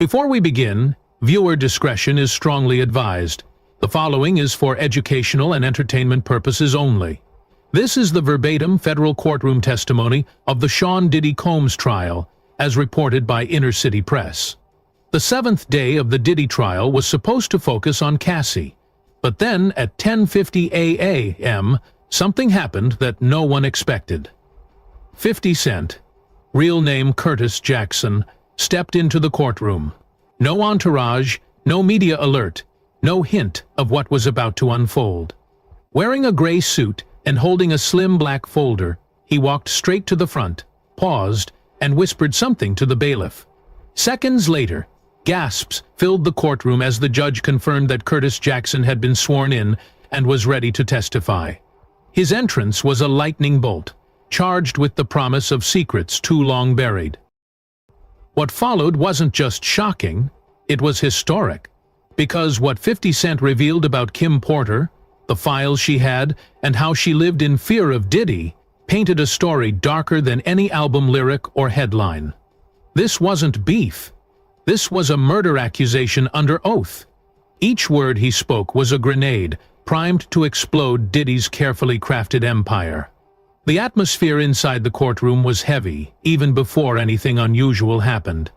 Before we begin, viewer discretion is strongly advised. The following is for educational and entertainment purposes only. This is the verbatim federal courtroom testimony of the Sean Diddy Combs trial, as reported by Inner City Press. The seventh day of the Diddy trial was supposed to focus on Cassie, but then at 10:50 a.m., something happened that no one expected. 50 Cent, real name Curtis Jackson, stepped into the courtroom. No entourage, no media alert, no hint of what was about to unfold. Wearing a gray suit and holding a slim black folder, he walked straight to the front, paused, and whispered something to the bailiff. Seconds later, gasps filled the courtroom as the judge confirmed that Curtis Jackson had been sworn in and was ready to testify. His entrance was a lightning bolt, charged with the promise of secrets too long buried. What followed wasn't just shocking, it was historic, because what 50 Cent revealed about Kim Porter, the files she had, and how she lived in fear of Diddy, painted a story darker than any album lyric or headline. This wasn't beef. This was a murder accusation under oath. Each word he spoke was a grenade, primed to explode Diddy's carefully crafted empire. The atmosphere inside the courtroom was heavy, even before anything unusual happened.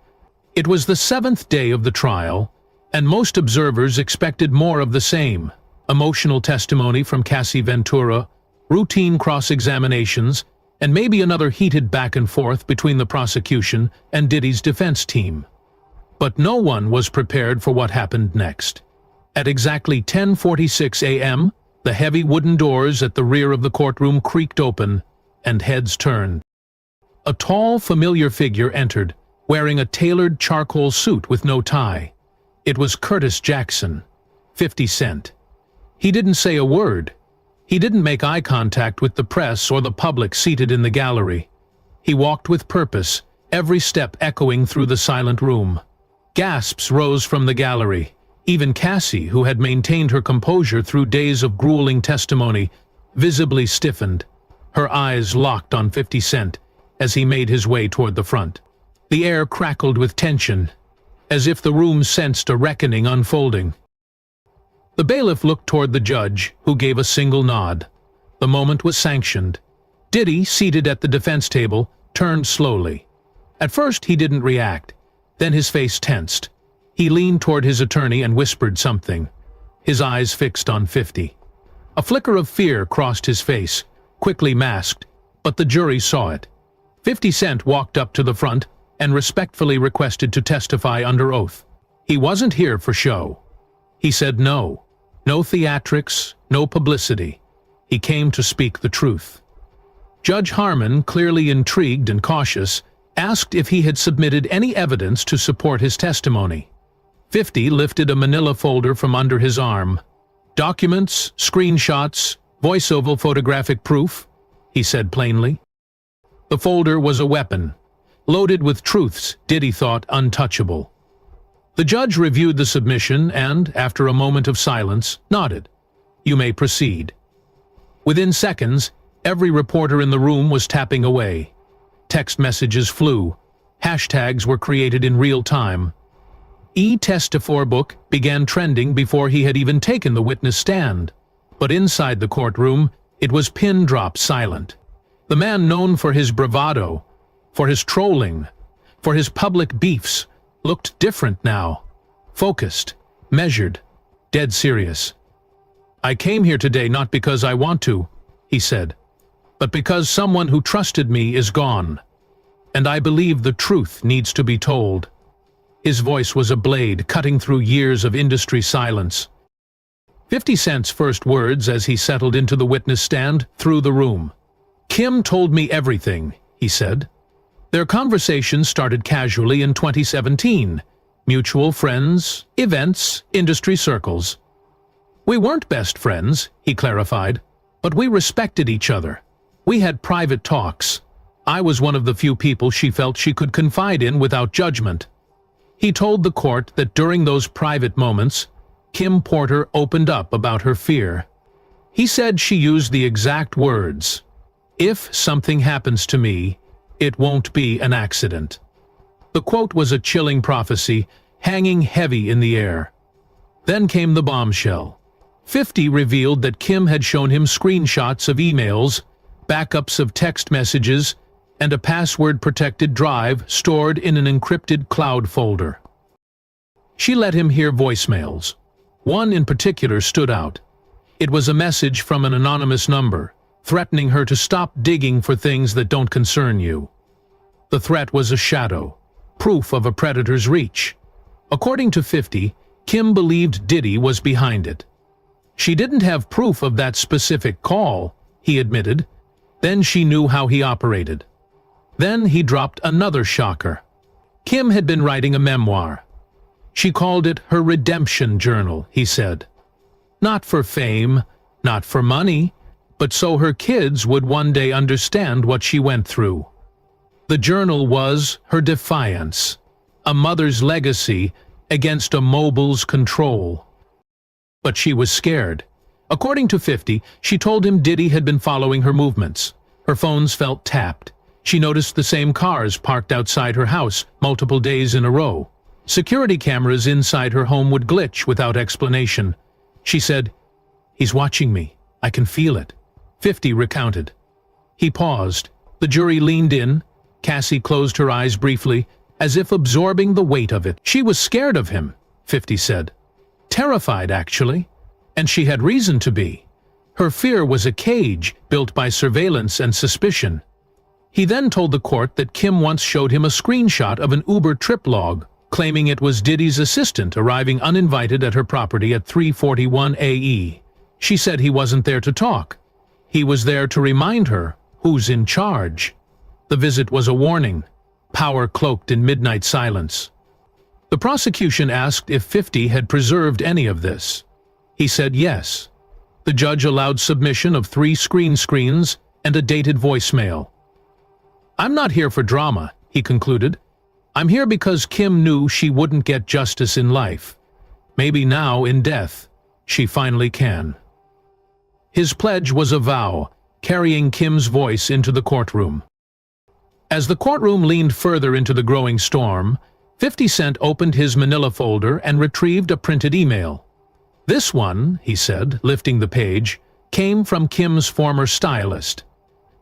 It was the seventh day of the trial, and most observers expected more of the same: emotional testimony from Cassie Ventura, routine cross-examinations, and maybe another heated back and forth between the prosecution and Diddy's defense team. But no one was prepared for what happened next. At exactly 10:46 a.m., the heavy wooden doors at the rear of the courtroom creaked open, and heads turned. A tall, familiar figure entered, wearing a tailored charcoal suit with no tie. It was Curtis Jackson, 50 Cent. He didn't say a word. He didn't make eye contact with the press or the public seated in the gallery. He walked with purpose, every step echoing through the silent room. Gasps rose from the gallery. Even Cassie, who had maintained her composure through days of grueling testimony, visibly stiffened, her eyes locked on 50 Cent as he made his way toward the front. The air crackled with tension, as if the room sensed a reckoning unfolding. The bailiff looked toward the judge, who gave a single nod. The moment was sanctioned. Diddy, seated at the defense table, turned slowly. At first he didn't react. Then his face tensed. He leaned toward his attorney and whispered something, his eyes fixed on 50. A flicker of fear crossed his face, quickly masked, but the jury saw it. 50 Cent walked up to the front and respectfully requested to testify under oath. He wasn't here for show. He said no. No theatrics, no publicity. He came to speak the truth. Judge Harmon, clearly intrigued and cautious, asked if he had submitted any evidence to support his testimony. 50 lifted a manila folder from under his arm. "Documents, screenshots, voiceover photographic proof," he said plainly. The folder was a weapon, loaded with truths Diddy thought untouchable. The judge reviewed the submission and, after a moment of silence, nodded. "You may proceed." Within seconds, every reporter in the room was tapping away. Text messages flew. Hashtags were created in real time. E-Testifor book began trending before he had even taken the witness stand. But inside the courtroom, it was pin-drop silent. The man known for his bravado, for his trolling, for his public beefs, looked different now. Focused, measured, dead serious. "I came here today not because I want to," he said, "but because someone who trusted me is gone. And I believe the truth needs to be told." His voice was a blade cutting through years of industry silence. 50 Cent's first words as he settled into the witness stand through the room. "Kim told me everything," he said. Their conversation started casually in 2017. Mutual friends, events, industry circles. "We weren't best friends," he clarified, "but we respected each other. We had private talks. I was one of the few people she felt she could confide in without judgment." He told the court that during those private moments, Kim Porter opened up about her fear. He said she used the exact words, "If something happens to me, it won't be an accident." The quote was a chilling prophecy, hanging heavy in the air. Then came the bombshell. 50 revealed that Kim had shown him screenshots of emails, backups of text messages, and a password-protected drive stored in an encrypted cloud folder. She let him hear voicemails. One in particular stood out. It was a message from an anonymous number, threatening her to stop digging for things that don't concern you. The threat was a shadow, proof of a predator's reach. According to 50, Kim believed Diddy was behind it. She didn't have proof of that specific call, he admitted. Then she knew how he operated. Then he dropped another shocker. Kim had been writing a memoir. She called it her redemption journal, he said. Not for fame, not for money, but so her kids would one day understand what she went through. The journal was her defiance, a mother's legacy against a mobile's control. But she was scared. According to 50, she told him Diddy had been following her movements. Her phones felt tapped. She noticed the same cars parked outside her house multiple days in a row. Security cameras inside her home would glitch without explanation. She said, "He's watching me. I can feel it." 50 recounted. He paused. The jury leaned in. Cassie closed her eyes briefly, as if absorbing the weight of it. She was scared of him, 50 said. Terrified, actually. And she had reason to be. Her fear was a cage built by surveillance and suspicion. He then told the court that Kim once showed him a screenshot of an Uber trip log, claiming it was Diddy's assistant arriving uninvited at her property at 3:41 AE. She said he wasn't there to talk. He was there to remind her who's in charge. The visit was a warning, power cloaked in midnight silence. The prosecution asked if 50 had preserved any of this. He said yes. The judge allowed submission of 3 screens and a dated voicemail. "I'm not here for drama," he concluded. "I'm here because Kim knew she wouldn't get justice in life. Maybe now, in death, she finally can." His pledge was a vow, carrying Kim's voice into the courtroom. As the courtroom leaned further into the growing storm, 50 Cent opened his manila folder and retrieved a printed email. "This one," he said, lifting the page, "came from Kim's former stylist."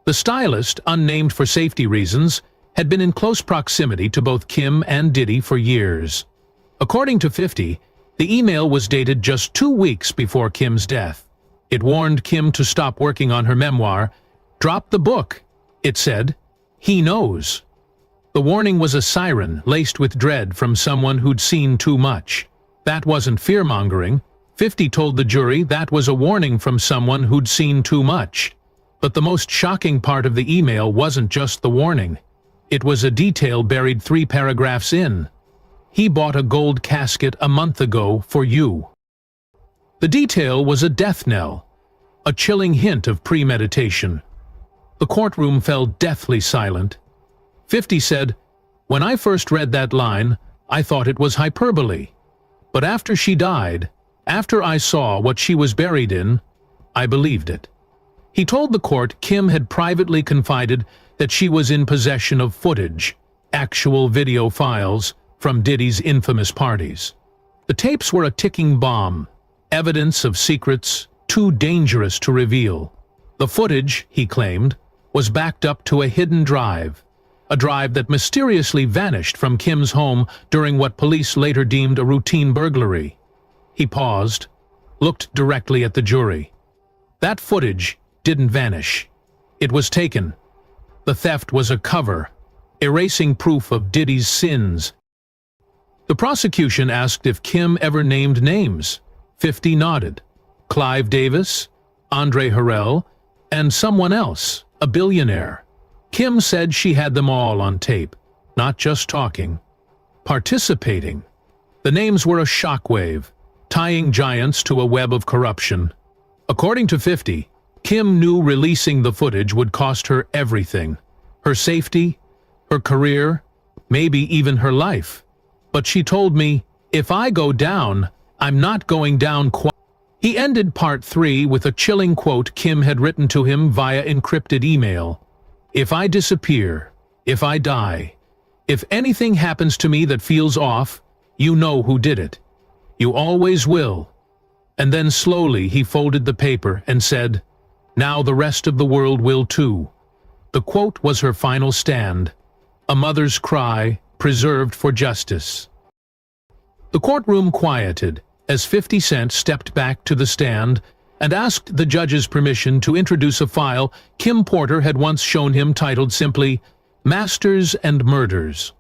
The stylist, unnamed for safety reasons, had been in close proximity to both Kim and Diddy for years. According to 50, the email was dated just 2 weeks before Kim's death. It warned Kim to stop working on her memoir. "Drop the book," it said. "He knows." The warning was a siren laced with dread from someone who'd seen too much. That wasn't fear-mongering. 50 told the jury that was a warning from someone who'd seen too much. But the most shocking part of the email wasn't just the warning. It was a detail buried 3 paragraphs in. "He bought a gold casket a month ago for you." The detail was a death knell, a chilling hint of premeditation. The courtroom fell deathly silent. 50 said, "When I first read that line, I thought it was hyperbole. But after she died, after I saw what she was buried in, I believed it." He told the court Kim had privately confided that she was in possession of footage, actual video files, from Diddy's infamous parties. The tapes were a ticking bomb, evidence of secrets too dangerous to reveal. The footage, he claimed, was backed up to a hidden drive, a drive that mysteriously vanished from Kim's home during what police later deemed a routine burglary. He paused, looked directly at the jury. That footage didn't vanish. It was taken. The theft was a cover, erasing proof of Diddy's sins. The prosecution asked if Kim ever named names. 50 nodded. Clive Davis, Andre Harrell, and someone else, a billionaire. Kim said she had them all on tape, not just talking, participating. The names were a shockwave, tying giants to a web of corruption. According to 50, Kim knew releasing the footage would cost her everything, her safety, her career, maybe even her life. But she told me, "If I go down, I'm not going down quiet." He ended part 3 with a chilling quote Kim had written to him via encrypted email. "If I disappear, if I die, if anything happens to me that feels off, You know who did it. You always will." And then slowly he folded the paper and said, "Now the rest of the world will too." The quote was her final stand, a mother's cry preserved for justice. The courtroom quieted as 50 Cent stepped back to the stand and asked the judge's permission to introduce a file Kim Porter had once shown him titled simply, "Masters and Murders."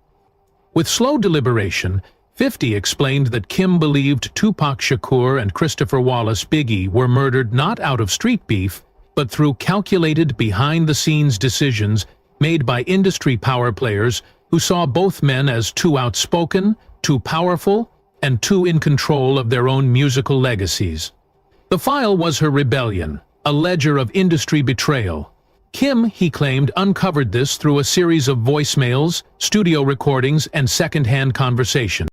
With slow deliberation, 50 explained that Kim believed Tupac Shakur and Christopher Wallace Biggie were murdered not out of street beef, but through calculated behind-the-scenes decisions made by industry power players who saw both men as too outspoken, too powerful, and too in control of their own musical legacies. The file was her rebellion, a ledger of industry betrayal. Kim, he claimed, uncovered this through a series of voicemails, studio recordings, and second-hand conversation.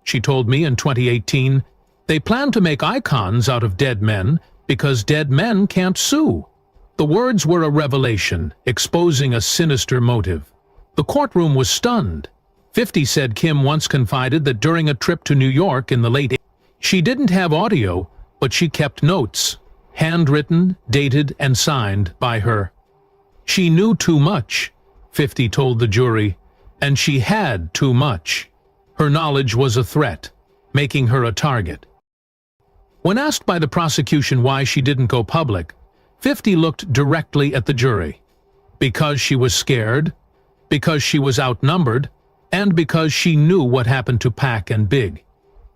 She told me in 2018, "They plan to make icons out of dead men because dead men can't sue." The words were a revelation, exposing a sinister motive. The courtroom was stunned. 50 said Kim once confided that during a trip to New York in the late 80s, she didn't have audio, but she kept notes, handwritten, dated, and signed by her. She knew too much, 50 told the jury, and she had too much. Her knowledge was a threat, making her a target. When asked by the prosecution why she didn't go public, 50 looked directly at the jury. Because she was scared, because she was outnumbered, and because she knew what happened to Pac and Big.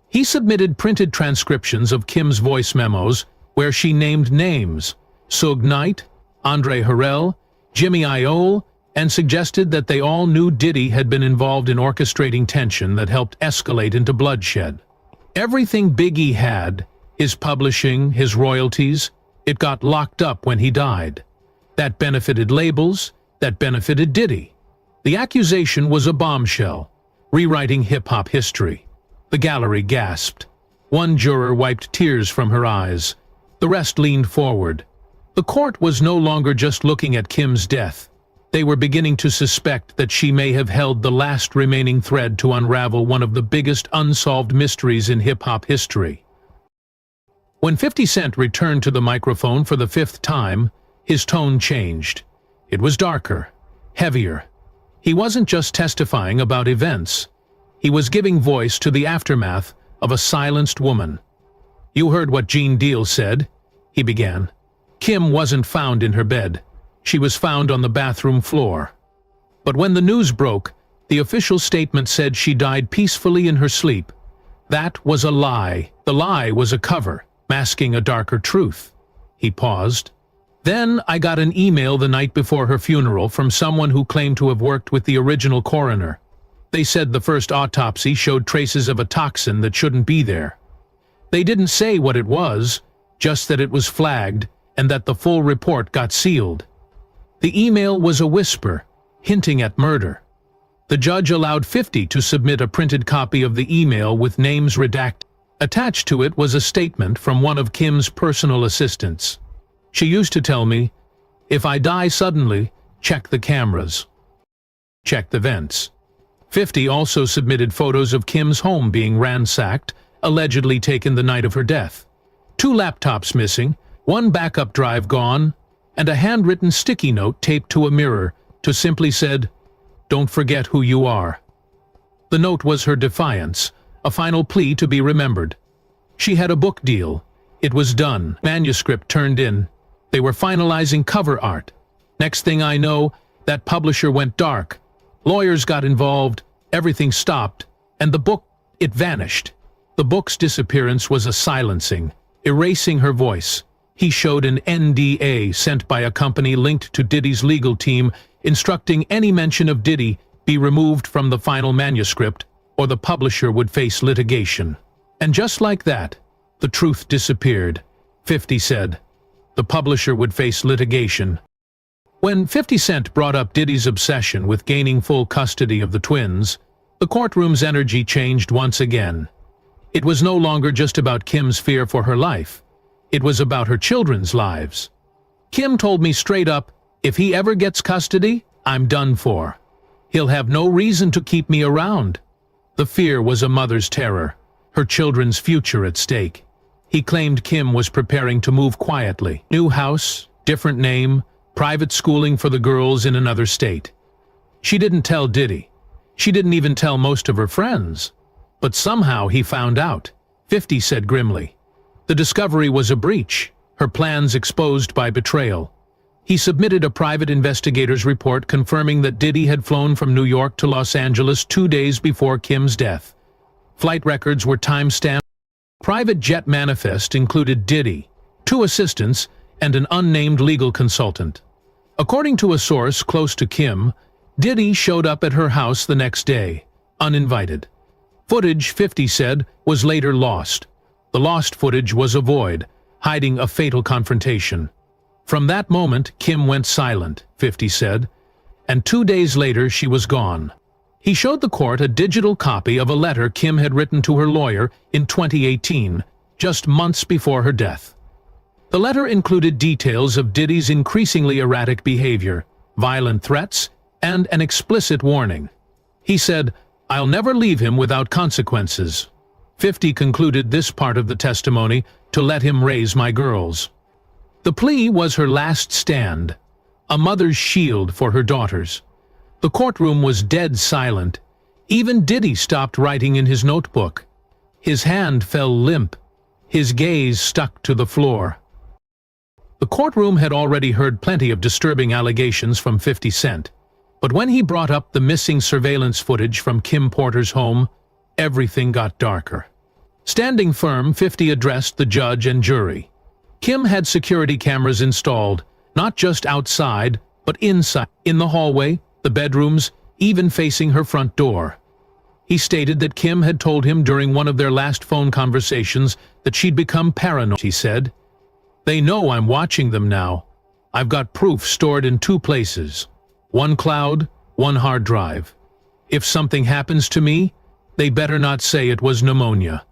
He submitted printed transcriptions of Kim's voice memos where she named names, Suge Knight, Andre Harrell, Jimmy Iole, and suggested that they all knew Diddy had been involved in orchestrating tension that helped escalate into bloodshed. Everything Biggie had, his publishing, his royalties, it got locked up when he died. That benefited labels, that benefited Diddy. The accusation was a bombshell, rewriting hip-hop history. The gallery gasped. One juror wiped tears from her eyes. The rest leaned forward. The court was no longer just looking at Kim's death. They were beginning to suspect that she may have held the last remaining thread to unravel one of the biggest unsolved mysteries in hip-hop history. When 50 Cent returned to the microphone for the 5th time, his tone changed. It was darker, heavier. He wasn't just testifying about events. He was giving voice to the aftermath of a silenced woman. "You heard what Gene Deal said," he began. "Kim wasn't found in her bed. She was found on the bathroom floor. But when the news broke, the official statement said she died peacefully in her sleep. That was a lie. The lie was a cover, masking a darker truth." He paused. "Then I got an email the night before her funeral from someone who claimed to have worked with the original coroner. They said the first autopsy showed traces of a toxin that shouldn't be there. They didn't say what it was, just that it was flagged and that the full report got sealed." The email was a whisper, hinting at murder. The judge allowed 50 to submit a printed copy of the email with names redacted. Attached to it was a statement from one of Kim's personal assistants. "She used to tell me, if I die suddenly, check the cameras. Check the vents." 50 also submitted photos of Kim's home being ransacked, allegedly taken the night of her death. 2 laptops missing, 1 backup drive gone, and a handwritten sticky note taped to a mirror to simply said, "Don't forget who you are." The note was her defiance, a final plea to be remembered. She had a book deal. It was done. Manuscript turned in. They were finalizing cover art. Next thing I know, that publisher went dark. Lawyers got involved, everything stopped, and the book, it vanished. The book's disappearance was a silencing, erasing her voice. He showed an NDA sent by a company linked to Diddy's legal team, instructing any mention of Diddy be removed from the final manuscript, or the publisher would face litigation. And just like that, the truth disappeared, 50 said. The publisher would face litigation. When 50 Cent brought up Diddy's obsession with gaining full custody of the twins, the courtroom's energy changed once again. It was no longer just about Kim's fear for her life. It was about her children's lives. "Kim told me straight up, if he ever gets custody, I'm done for. He'll have no reason to keep me around." The fear was a mother's terror, her children's future at stake. He claimed Kim was preparing to move quietly. New house, different name, private schooling for the girls in another state. She didn't tell Diddy. She didn't even tell most of her friends. But somehow he found out, 50 said grimly. The discovery was a breach, her plans exposed by betrayal. He submitted a private investigator's report confirming that Diddy had flown from New York to Los Angeles 2 days before Kim's death. Flight records were time-stamped. Private jet manifest included Diddy, 2 assistants, and an unnamed legal consultant. According to a source close to Kim, Diddy showed up at her house the next day, uninvited. Footage, 50 said, was later lost. The lost footage was a void, hiding a fatal confrontation. From that moment, Kim went silent, 50 said, and 2 days later she was gone. He showed the court a digital copy of a letter Kim had written to her lawyer in 2018, just months before her death. The letter included details of Diddy's increasingly erratic behavior, violent threats, and an explicit warning. He said, "I'll never leave him without consequences." 50 concluded this part of the testimony to let him raise my girls. The plea was her last stand, a mother's shield for her daughters. The courtroom was dead silent. Even Diddy stopped writing in his notebook. His hand fell limp. His gaze stuck to the floor. The courtroom had already heard plenty of disturbing allegations from 50 Cent, but when he brought up the missing surveillance footage from Kim Porter's home, everything got darker. Standing firm, 50 addressed the judge and jury. Kim had security cameras installed, not just outside, but inside, in the hallway, the bedrooms, even facing her front door. He stated that Kim had told him during one of their last phone conversations that she'd become paranoid. He said, "They know I'm watching them now. I've got proof stored in 2 places. 1 cloud, 1 hard drive. If something happens to me, they better not say it was pneumonia."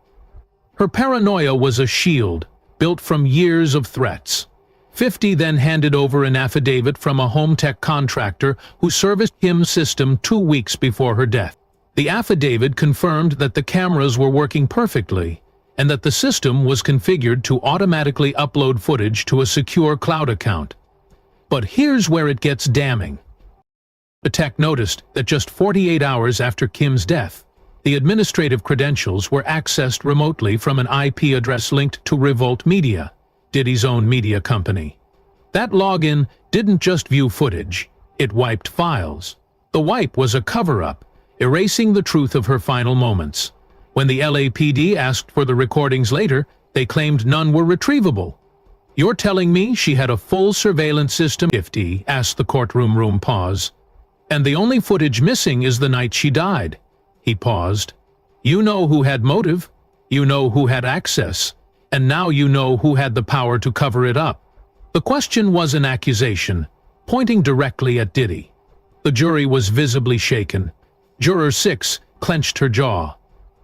Her paranoia was a shield, built from years of threats. 50 then handed over an affidavit from a home tech contractor who serviced Kim's system 2 weeks before her death. The affidavit confirmed that the cameras were working perfectly and that the system was configured to automatically upload footage to a secure cloud account. But here's where it gets damning. The tech noticed that just 48 hours after Kim's death, the administrative credentials were accessed remotely from an IP address linked to Revolt Media, Diddy's own media company. That login didn't just view footage, it wiped files. The wipe was a cover-up, erasing the truth of her final moments. When the LAPD asked for the recordings later, they claimed none were retrievable. "You're telling me she had a full surveillance system?" 50 asked the courtroom pause. "And the only footage missing is the night she died." He paused. "You know who had motive, you know who had access, and now you know who had the power to cover it up." The question was an accusation, pointing directly at Diddy. The jury was visibly shaken. Juror 6 clenched her jaw.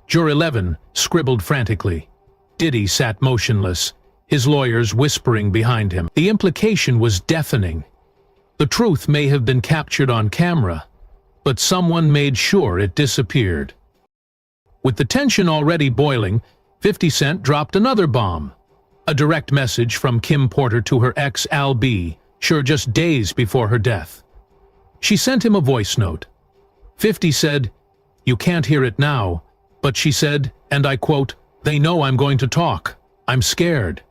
Juror 11 scribbled frantically. Diddy sat motionless, his lawyers whispering behind him. The implication was deafening. The truth may have been captured on camera, but someone made sure it disappeared. With the tension already boiling, 50 Cent dropped another bomb. A direct message from Kim Porter to her ex Al B, sure just days before her death. She sent him a voice note. 50 said, "You can't hear it now," but she said, and I quote, "They know I'm going to talk. I'm scared."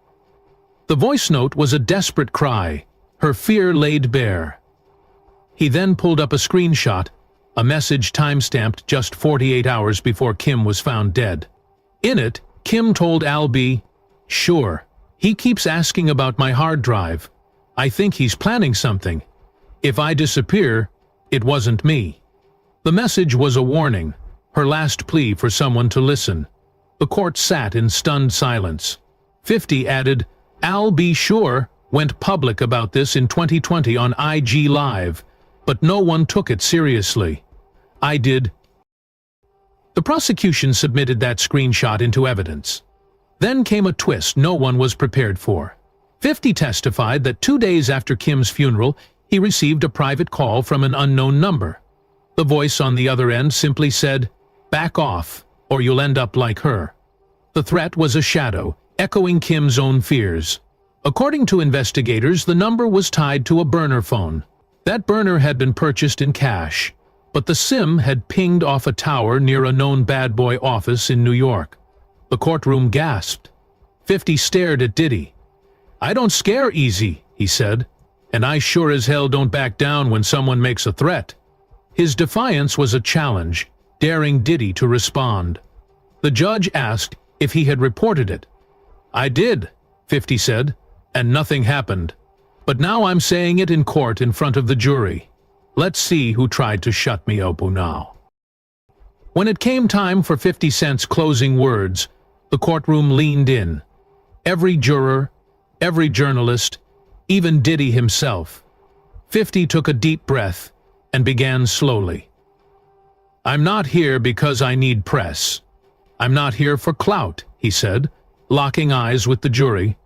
The voice note was a desperate cry, her fear laid bare. He then pulled up a screenshot, a message time-stamped just 48 hours before Kim was found dead. In it, Kim told Al B, "Sure, he keeps asking about my hard drive. I think he's planning something. If I disappear, it wasn't me." The message was a warning, her last plea for someone to listen. The court sat in stunned silence. 50 added, "Al B sure went public about this in 2020 on IG Live, but no one took it seriously. I did." The prosecution submitted that screenshot into evidence. Then came a twist no one was prepared for. 50 testified that 2 days after Kim's funeral, he received a private call from an unknown number. The voice on the other end simply said, Back off, or you'll end up like her. The threat was a shadow, echoing Kim's own fears. According to investigators, the number was tied to a burner phone. That burner had been purchased in cash, but the SIM had pinged off a tower near a known bad boy office in New York. The courtroom gasped. 50 stared at Diddy. "I don't scare easy," he said, "and I sure as hell don't back down when someone makes a threat." His defiance was a challenge, daring Diddy to respond. The judge asked if he had reported it. "I did," 50 said, "and nothing happened. But now I'm saying it in court in front of the jury. Let's see who tried to shut me up now." When it came time for 50 Cent's closing words, the courtroom leaned in. Every juror, every journalist, even Diddy himself. 50 took a deep breath and began slowly. "I'm not here because I need press. I'm not here for clout," he said, locking eyes with the jury.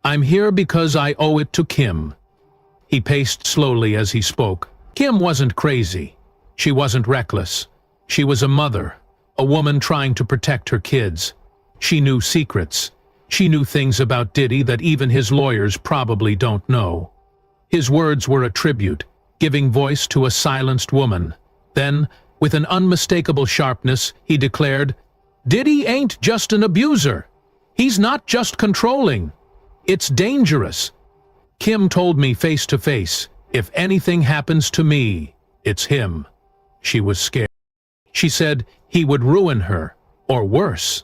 "I'm here because I owe it to Kim." He paced slowly as he spoke. Kim wasn't crazy. She wasn't reckless. She was a mother, a woman trying to protect her kids. She knew secrets. She knew things about Diddy that even his lawyers probably don't know. His words were a tribute, giving voice to a silenced woman. Then, with an unmistakable sharpness, he declared, "Diddy ain't just an abuser. He's not just controlling. It's dangerous. Kim told me face to face, if anything happens to me, it's him." She was scared. She said he would ruin her, or worse.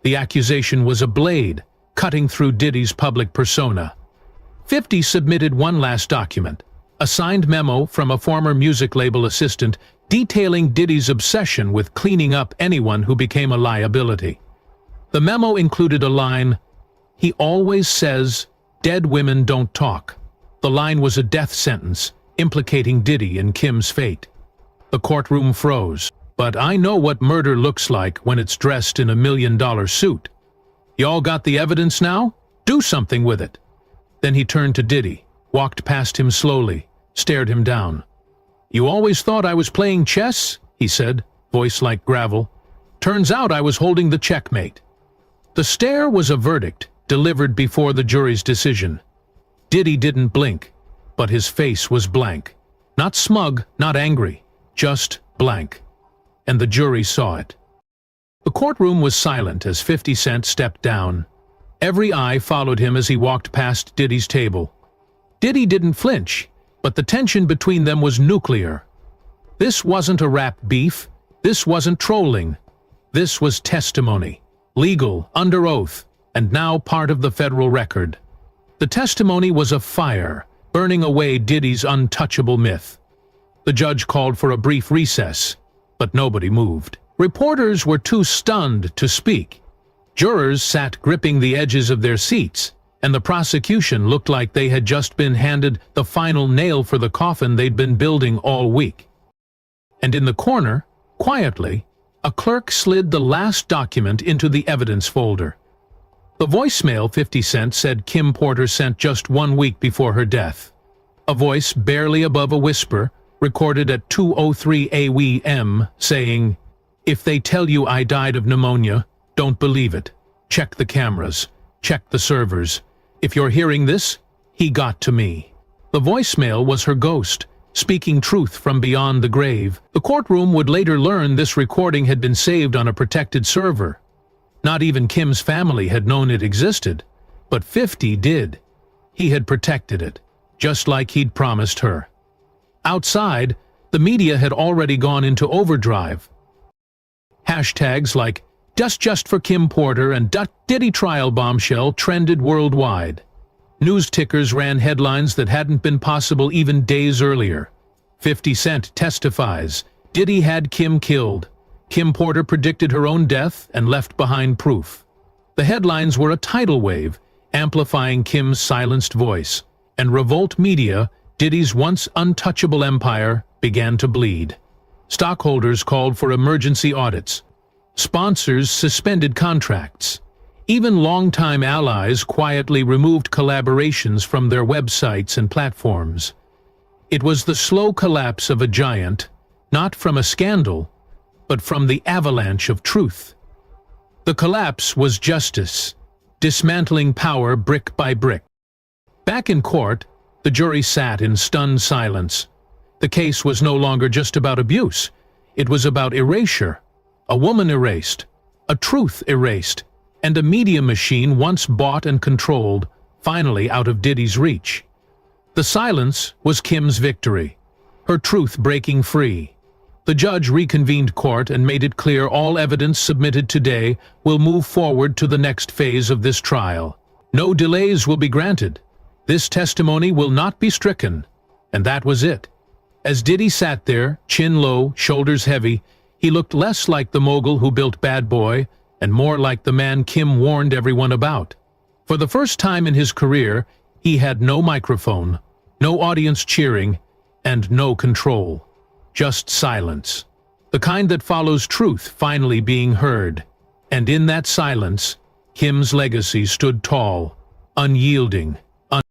The accusation was a blade, cutting through Diddy's public persona. 50 submitted one last document, a signed memo from a former music label assistant detailing Diddy's obsession with cleaning up anyone who became a liability. The memo included a line, "He always says, 'Dead women don't talk.'" The line was a death sentence, implicating Diddy in Kim's fate. The courtroom froze. "But I know what murder looks like when it's dressed in $1 million suit. Y'all got the evidence now? Do something with it." Then he turned to Diddy, walked past him slowly, stared him down. "You always thought I was playing chess?" he said, voice like gravel. "Turns out I was holding the checkmate." The stare was a verdict, delivered before the jury's decision. Diddy didn't blink, but his face was blank. Not smug, not angry, just blank. And the jury saw it. The courtroom was silent as 50 Cent stepped down. Every eye followed him as he walked past Diddy's table. Diddy didn't flinch, but the tension between them was nuclear. This wasn't a rap beef. This wasn't trolling. This was testimony, legal, under oath, and now part of the federal record. The testimony was a fire, burning away Diddy's untouchable myth. The judge called for a brief recess, but nobody moved. Reporters were too stunned to speak. Jurors sat gripping the edges of their seats, and the prosecution looked like they had just been handed the final nail for the coffin they'd been building all week. And in the corner, quietly, a clerk slid the last document into the evidence folder. The voicemail 50 Cent said Kim Porter sent just 1 week before her death. A voice barely above a whisper, recorded at 2:03 a.m., saying, "If they tell you I died of pneumonia, don't believe it. Check the cameras. Check the servers. If you're hearing this, he got to me." The voicemail was her ghost, speaking truth from beyond the grave. The courtroom would later learn this recording had been saved on a protected server. Not even Kim's family had known it existed, but 50 did. He had protected it, just like he'd promised her. Outside, the media had already gone into overdrive. Hashtags like just for Kim Porter and Diddy trial bombshell trended worldwide. News tickers ran headlines that hadn't been possible even days earlier. 50 Cent testifies, Diddy had Kim killed. Kim Porter predicted her own death and left behind proof. The headlines were a tidal wave, amplifying Kim's silenced voice, and revolt media, Diddy's once untouchable empire, began to bleed. Stockholders called for emergency audits. Sponsors suspended contracts. Even longtime allies quietly removed collaborations from their websites and platforms. It was the slow collapse of a giant, not from a scandal, but from the avalanche of truth. The collapse was justice, dismantling power brick by brick. Back in court, the jury sat in stunned silence. The case was no longer just about abuse. It was about erasure. A woman erased, a truth erased, and a media machine once bought and controlled, finally out of Diddy's reach. The silence was Kim's victory, her truth breaking free. The judge reconvened court and made it clear all evidence submitted today will move forward to the next phase of this trial. No delays will be granted. This testimony will not be stricken. And that was it. As Diddy sat there, chin low, shoulders heavy, he looked less like the mogul who built Bad Boy and more like the man Kim warned everyone about. For the first time in his career, he had no microphone, no audience cheering, and no control. Just silence. The kind that follows truth finally being heard. And in that silence, Kim's legacy stood tall, unyielding,